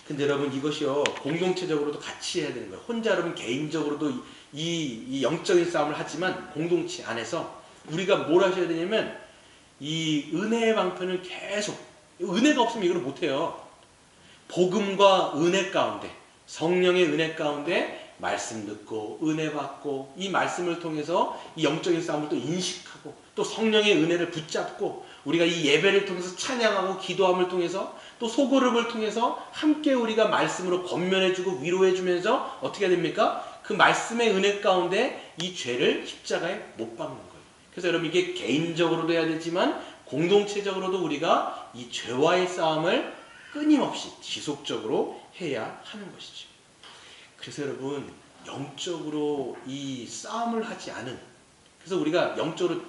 A: 근데 여러분 이것이요 공동체적으로도 같이 해야 되는 거예요. 혼자 여러분 개인적으로도 이 영적인 싸움을 하지만 공동체 안에서 우리가 뭘 하셔야 되냐면 이 은혜의 방편을 계속 은혜가 없으면 이걸 못해요. 복음과 은혜 가운데 성령의 은혜 가운데 말씀 듣고 은혜 받고 이 말씀을 통해서 이 영적인 싸움을 또 인식하고 또 성령의 은혜를 붙잡고 우리가 이 예배를 통해서 찬양하고 기도함을 통해서 또 소그룹을 통해서 함께 우리가 말씀으로 권면해주고 위로해주면서 어떻게 해야 됩니까? 그 말씀의 은혜 가운데 이 죄를 십자가에 못 박는 거예요. 그래서 여러분 이게 개인적으로도 해야 되지만 공동체적으로도 우리가 이 죄와의 싸움을 끊임없이 지속적으로 해야 하는 것이죠. 그래서 여러분 영적으로 이 싸움을 하지 않은 그래서 우리가 영적으로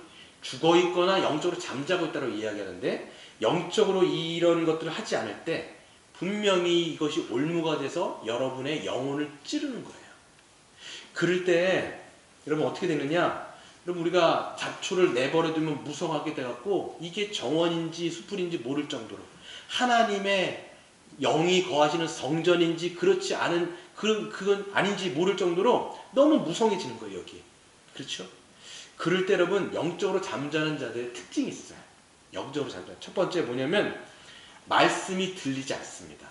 A: 죽어있거나 영적으로 잠자고 있다고 이야기하는데 영적으로 이런 것들을 하지 않을 때 분명히 이것이 올무가 돼서 여러분의 영혼을 찌르는 거예요. 그럴 때 여러분 어떻게 되느냐 여러분 우리가 잡초를 내버려두면 무성하게 돼갖고 이게 정원인지 수풀인지 모를 정도로 하나님의 영이 거하시는 성전인지 그렇지 않은 그건 아닌지 모를 정도로 너무 무성해지는 거예요. 여기 그렇죠? 그럴 때 여러분 영적으로 잠자는 자들의 특징이 있어요. 영적으로 잠자는 첫 번째 뭐냐면 말씀이 들리지 않습니다.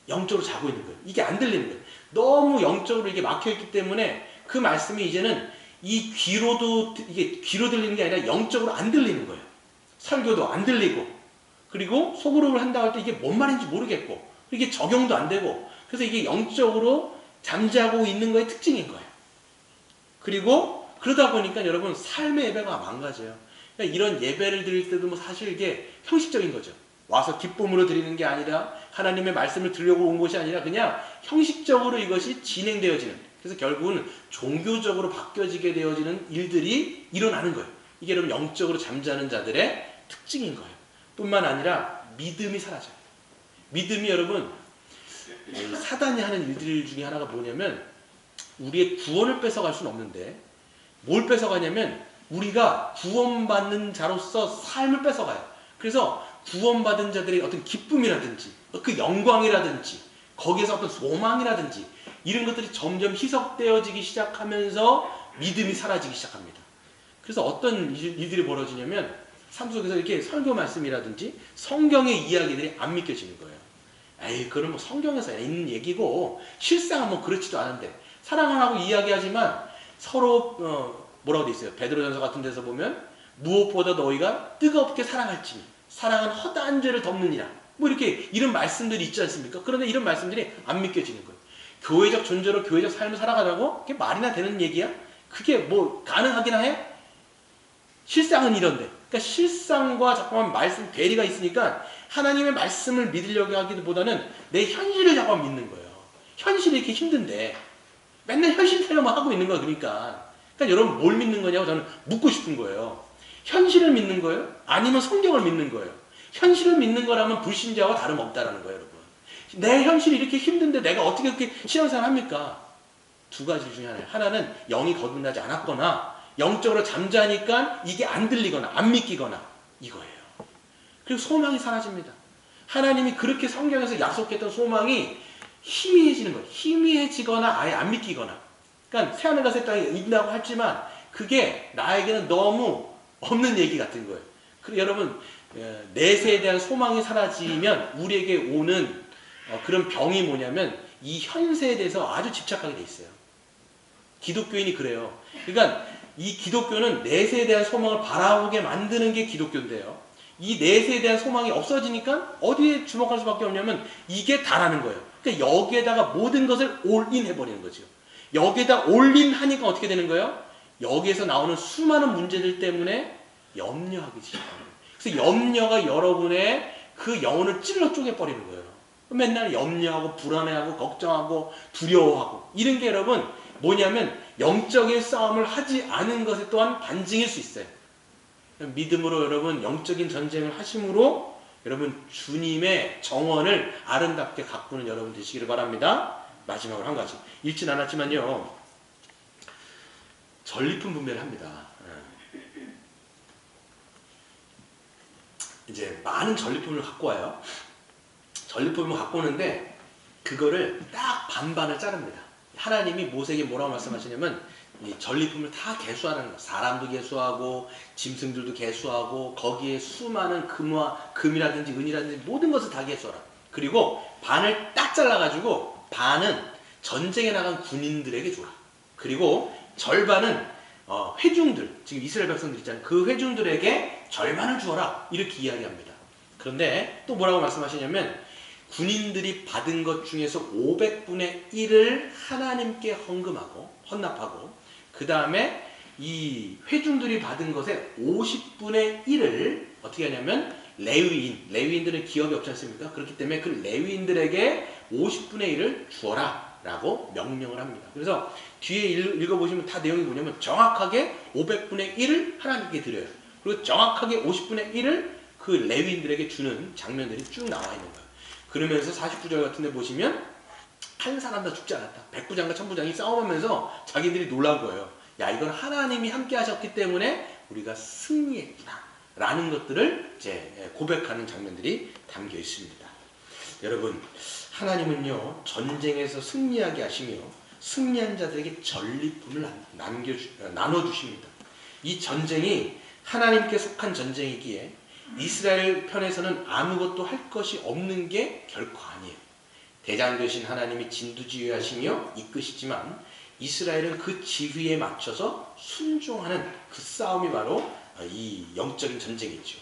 A: 영적으로 자고 있는 거예요. 이게 안 들리는 거예요. 너무 영적으로 이게 막혀있기 때문에 그 말씀이 이제는 이 귀로도 이게 귀로 들리는 게 아니라 영적으로 안 들리는 거예요. 설교도 안 들리고 그리고 소그룹을 한다고 할 때 이게 뭔 말인지 모르겠고 이게 적용도 안 되고 그래서 이게 영적으로 잠자고 있는 거의 특징인 거예요. 그리고 그러다 보니까 여러분 삶의 예배가 망가져요. 그러니까 이런 예배를 드릴 때도 뭐 사실 이게 형식적인 거죠. 와서 기쁨으로 드리는 게 아니라 하나님의 말씀을 들으려고 온 것이 아니라 그냥 형식적으로 이것이 진행되어지는 그래서 결국은 종교적으로 바뀌어지게 되어지는 일들이 일어나는 거예요. 이게 여러분 영적으로 잠자는 자들의 특징인 거예요. 뿐만 아니라 믿음이 사라져요. 믿음이 여러분 사단이 하는 일들 중에 하나가 뭐냐면 우리의 구원을 뺏어갈 수는 없는데 뭘 뺏어가냐면 우리가 구원받는 자로서 삶을 뺏어가요. 그래서 구원받은 자들의 어떤 기쁨이라든지 그 영광이라든지 거기에서 어떤 소망이라든지 이런 것들이 점점 희석되어지기 시작하면서 믿음이 사라지기 시작합니다. 그래서 어떤 일들이 벌어지냐면 삶 속에서 이렇게 설교 말씀이라든지 성경의 이야기들이 안 믿겨지는 거예요. 에이, 그건 뭐 성경에서 있는 얘기고 실상은 뭐 그렇지도 않은데 사랑을 하고 이야기하지만 서로 뭐라고 돼 있어요? 베드로전서 같은 데서 보면 무엇보다 너희가 뜨겁게 사랑할지니 사랑은 허다한 죄를 덮느니라. 뭐 이렇게 이런 말씀들이 있지 않습니까? 그런데 이런 말씀들이 안 믿겨지는 거예요. 교회적 존재로 교회적 삶을 살아가자고 그게 말이나 되는 얘기야? 그게 뭐 가능하긴 해? 실상은 이런데. 그러니까 실상과 잠깐만 말씀 괴리가 있으니까 하나님의 말씀을 믿으려고 하기보다는 내 현실을 잠깐 믿는 거예요. 현실이 이렇게 힘든데 맨날 현실 타령만 하고 있는 거야. 그러니까 여러분 뭘 믿는 거냐고 저는 묻고 싶은 거예요. 현실을 믿는 거예요? 아니면 성경을 믿는 거예요? 현실을 믿는 거라면 불신자와 다름없다라는 거예요. 여러분. 내 현실이 이렇게 힘든데 내가 어떻게 그렇게 신앙생활 합니까? 두 가지 중에 하나예요. 하나는 영이 거듭나지 않았거나 영적으로 잠자니까 이게 안 들리거나 안 믿기거나 이거예요. 그리고 소망이 사라집니다. 하나님이 그렇게 성경에서 약속했던 소망이 희미해지는 거예요. 희미해지거나 아예 안 믿기거나. 그러니까 새하늘과 새 땅이 있다고 하지만 그게 나에게는 너무 없는 얘기 같은 거예요. 그리고 여러분 내세에 대한 소망이 사라지면 우리에게 오는 그런 병이 뭐냐면 이 현세에 대해서 아주 집착하게 돼 있어요. 기독교인이 그래요. 그러니까 이 기독교는 내세에 대한 소망을 바라보게 만드는 게 기독교인데요. 이 내세에 대한 소망이 없어지니까 어디에 주목할 수밖에 없냐면 이게 다라는 거예요. 그러니까 여기에다가 모든 것을 올인 해버리는 거죠. 여기에다 올인 하니까 어떻게 되는 거예요? 여기에서 나오는 수많은 문제들 때문에 염려하기 시작하는 거예요. 그래서 염려가 여러분의 그 영혼을 찔러 쪼개버리는 거예요. 맨날 염려하고 불안해하고 걱정하고 두려워하고 이런 게 여러분 뭐냐면 영적인 싸움을 하지 않은 것에 또한 반증일 수 있어요. 믿음으로 여러분 영적인 전쟁을 하심으로 여러분 주님의 정원을 아름답게 가꾸는 여러분 되시기를 바랍니다. 마지막으로 한 가지 읽진 않았지만요. 전리품 분배를 합니다. 이제 많은 전리품을 갖고 와요. 전리품을 갖고 오는데 그거를 딱 반반을 자릅니다. 하나님이 모세에게 뭐라고 말씀하시냐면 이 전리품을 다 계수하는 거. 사람도 계수하고 짐승들도 계수하고 거기에 수많은 금이라든지 은이라든지 모든 것을 다 계수하라. 그리고 반을 딱 잘라가지고 반은 전쟁에 나간 군인들에게 주라. 그리고 절반은 회중들, 지금 이스라엘 백성들 있잖아요. 그 회중들에게 절반을 주어라. 이렇게 이야기합니다. 그런데 또 뭐라고 말씀하시냐면 군인들이 받은 것 중에서 500분의 1을 하나님께 헌납하고 그 다음에 이 회중들이 받은 것의 50분의 1을 어떻게 하냐면 레위인들은 기업이 없지 않습니까? 그렇기 때문에 그 레위인들에게 50분의 1을 주어라 라고 명령을 합니다. 그래서 뒤에 읽어보시면 다 내용이 뭐냐면 정확하게 500분의 1을 하나님께 드려요. 그리고 정확하게 50분의 1을 그 레위인들에게 주는 장면들이 쭉 나와 있는 거예요. 그러면서 49절 같은 데 보시면 한 사람도 죽지 않았다. 백부장과 천부장이 싸움하면서 자기들이 놀란 거예요. 야, 이건 하나님이 함께 하셨기 때문에 우리가 승리했구나 라는 것들을 이제 고백하는 장면들이 담겨 있습니다. 여러분, 하나님은요 전쟁에서 승리하게 하시며 승리한 자들에게 전리품을 나눠주십니다. 이 전쟁이 하나님께 속한 전쟁이기에 이스라엘 편에서는 아무것도 할 것이 없는 게 결코 아니에요. 대장 되신 하나님이 진두지휘하시며 이끄시지만 이스라엘은 그 지휘에 맞춰서 순종하는 그 싸움이 바로 이 영적인 전쟁이죠.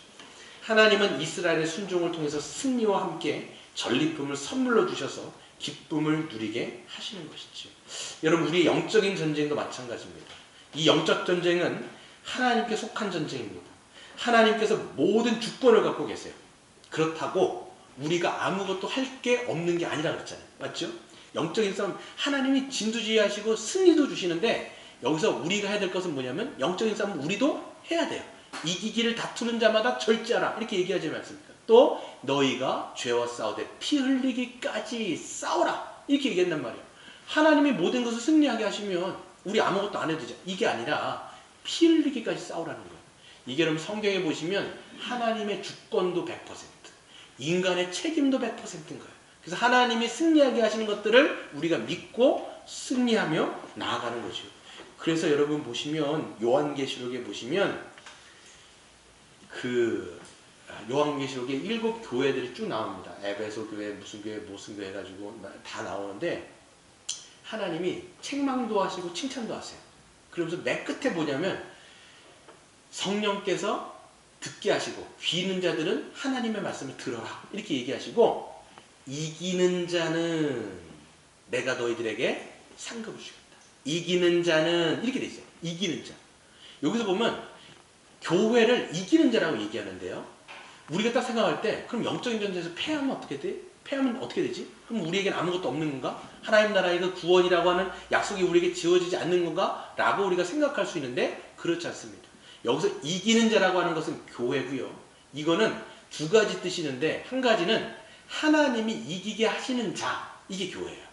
A: 하나님은 이스라엘의 순종을 통해서 승리와 함께 전리품을 선물로 주셔서 기쁨을 누리게 하시는 것이죠. 여러분, 우리의 영적인 전쟁도 마찬가지입니다. 이 영적 전쟁은 하나님께 속한 전쟁입니다. 하나님께서 모든 주권을 갖고 계세요. 그렇다고 우리가 아무것도 할 게 없는 게 아니라 그랬잖아요. 맞죠? 영적인 싸움, 하나님이 진두지휘하시고 승리도 주시는데 여기서 우리가 해야 될 것은 뭐냐면 영적인 싸움은 우리도 해야 돼요. 이기기를 다투는 자마다 절제하라 이렇게 얘기하지 않습니까? 또 너희가 죄와 싸우되 피 흘리기까지 싸우라 이렇게 얘기한단 말이에요. 하나님이 모든 것을 승리하게 하시면 우리 아무것도 안 해도 되죠. 이게 아니라 피 흘리기까지 싸우라는 거예요. 이게 여러분 성경에 보시면 하나님의 주권도 100%, 인간의 책임도 100%인 거예요. 그래서 하나님이 승리하게 하시는 것들을 우리가 믿고 승리하며 나아가는 거죠. 그래서 여러분 보시면 요한계시록에 보시면 그 요한계시록에 7 교회들이 쭉 나옵니다. 에베소 교회, 무슨 교회 해가지고 다 나오는데 하나님이 책망도 하시고 칭찬도 하세요. 그러면서 맨 끝에 뭐냐면 성령께서 듣게 하시고 귀 있는 자들은 하나님의 말씀을 들어라 이렇게 얘기하시고 이기는 자는 내가 너희들에게 상급을 주겠다. 이기는 자는 이렇게 돼 있어요. 이기는 자. 여기서 보면 교회를 이기는 자라고 얘기하는데요. 우리가 딱 생각할 때 그럼 영적인 전쟁에서 패하면 어떻게 돼? 패하면 어떻게 되지? 그럼 우리에게는 아무것도 없는 건가? 하나님 나라의 그 구원이라고 하는 약속이 우리에게 지어지지 않는 건가? 라고 우리가 생각할 수 있는데 그렇지 않습니다. 여기서 이기는 자라고 하는 것은 교회고요. 이거는 두 가지 뜻이 있는데 한 가지는 하나님이 이기게 하시는 자, 이게 교회예요.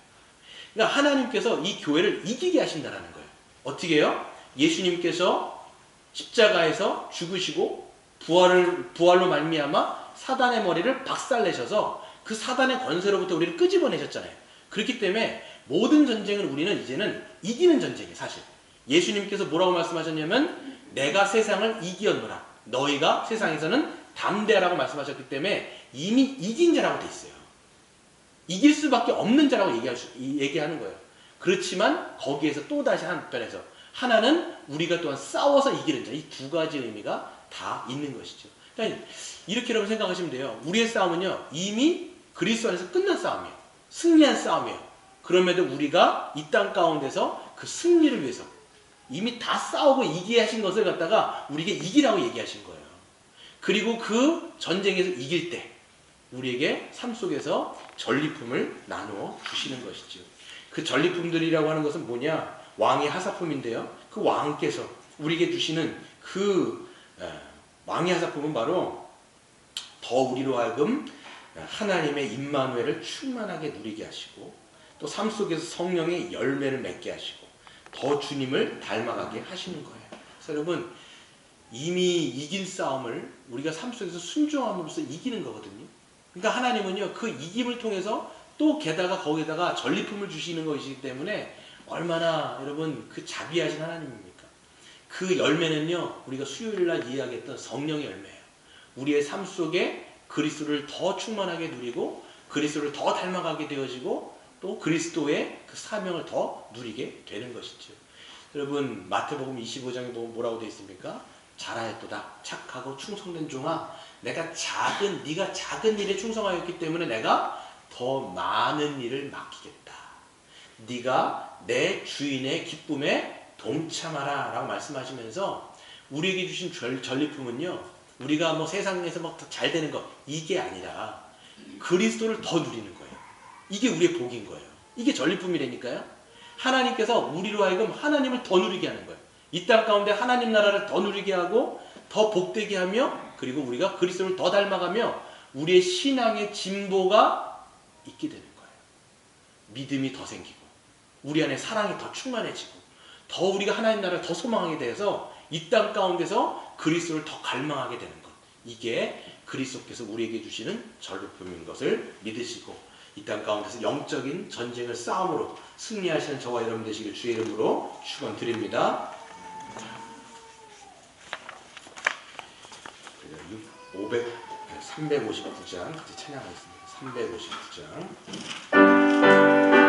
A: 그러니까 하나님께서 이 교회를 이기게 하신다는 거예요. 어떻게 해요? 예수님께서 십자가에서 죽으시고 부활로 말미암아 사단의 머리를 박살내셔서 그 사단의 권세로부터 우리를 끄집어내셨잖아요. 그렇기 때문에 모든 전쟁을 우리는 이제는 이기는 전쟁이에요. 사실 예수님께서 뭐라고 말씀하셨냐면 내가 세상을 이기었노라. 너희가 세상에서는 담대하라고 말씀하셨기 때문에 이미 이긴 자라고 돼 있어요. 이길 수밖에 없는 자라고 얘기하는 거예요. 그렇지만 거기에서 또다시 한편에서 하나는 우리가 또한 싸워서 이기는 자. 이 두 가지 의미가 다 있는 것이죠. 그러니까 이렇게 여러분 생각하시면 돼요. 우리의 싸움은요 이미 그리스도 안에서 끝난 싸움이에요. 승리한 싸움이에요. 그럼에도 우리가 이 땅 가운데서 그 승리를 위해서 이미 다 싸우고 이기게 하신 것을 갖다가 우리에게 이기라고 얘기하신 거예요. 그리고 그 전쟁에서 이길 때 우리에게 삶 속에서 전리품을 나누어 주시는 것이죠. 그 전리품들이라고 하는 것은 뭐냐? 왕의 하사품인데요. 그 왕께서 우리에게 주시는 그 왕의 하사품은 바로 더 우리로 하여금 하나님의 임마누엘을 충만하게 누리게 하시고 또 삶 속에서 성령의 열매를 맺게 하시고 더 주님을 닮아가게 하시는 거예요. 그래서 여러분 이미 이긴 싸움을 우리가 삶 속에서 순종함으로써 이기는 거거든요. 그러니까 하나님은요 그 이김을 통해서 또 게다가 거기다가 전리품을 주시는 것이기 때문에 얼마나 여러분 그 자비하신 하나님입니까? 그 열매는요 우리가 수요일날 이야기했던 성령의 열매예요. 우리의 삶 속에 그리스도를 더 충만하게 누리고 그리스도를 더 닮아가게 되어지고 또 그리스도의 그 사명을 더 누리게 되는 것이죠. 여러분 마태복음 25장에 보면 뭐라고 되어 있습니까? 잘하였도다 착하고 충성된 종아 네가 작은 일에 충성하였기 때문에 내가 더 많은 일을 맡기겠다. 네가 내 주인의 기쁨에 동참하라 라고 말씀하시면서 우리에게 주신 전리품은요 우리가 뭐 세상에서 막 잘 되는 것 이게 아니라 그리스도를 더 누리는 거예요. 이게 우리의 복인 거예요. 이게 전리품이라니까요. 하나님께서 우리로 하여금 하나님을 더 누리게 하는 거예요. 이 땅 가운데 하나님 나라를 더 누리게 하고 더 복되게 하며 그리고 우리가 그리스도를 더 닮아가며 우리의 신앙의 진보가 있게 되는 거예요. 믿음이 더 생기고 우리 안에 사랑이 더 충만해지고 더 우리가 하나님 나라를 더 소망하게 돼서 이 땅 가운데서 그리스도를 더 갈망하게 되는 것. 이게 그리스도께서 우리에게 주시는 전리품인 것을 믿으시고 이 땅 가운데서 영적인 전쟁을 싸움으로 승리하시는 저와 여러분 되시길 주의 이름으로 축원드립니다. 359장 같이 찬양하겠습니다. 359장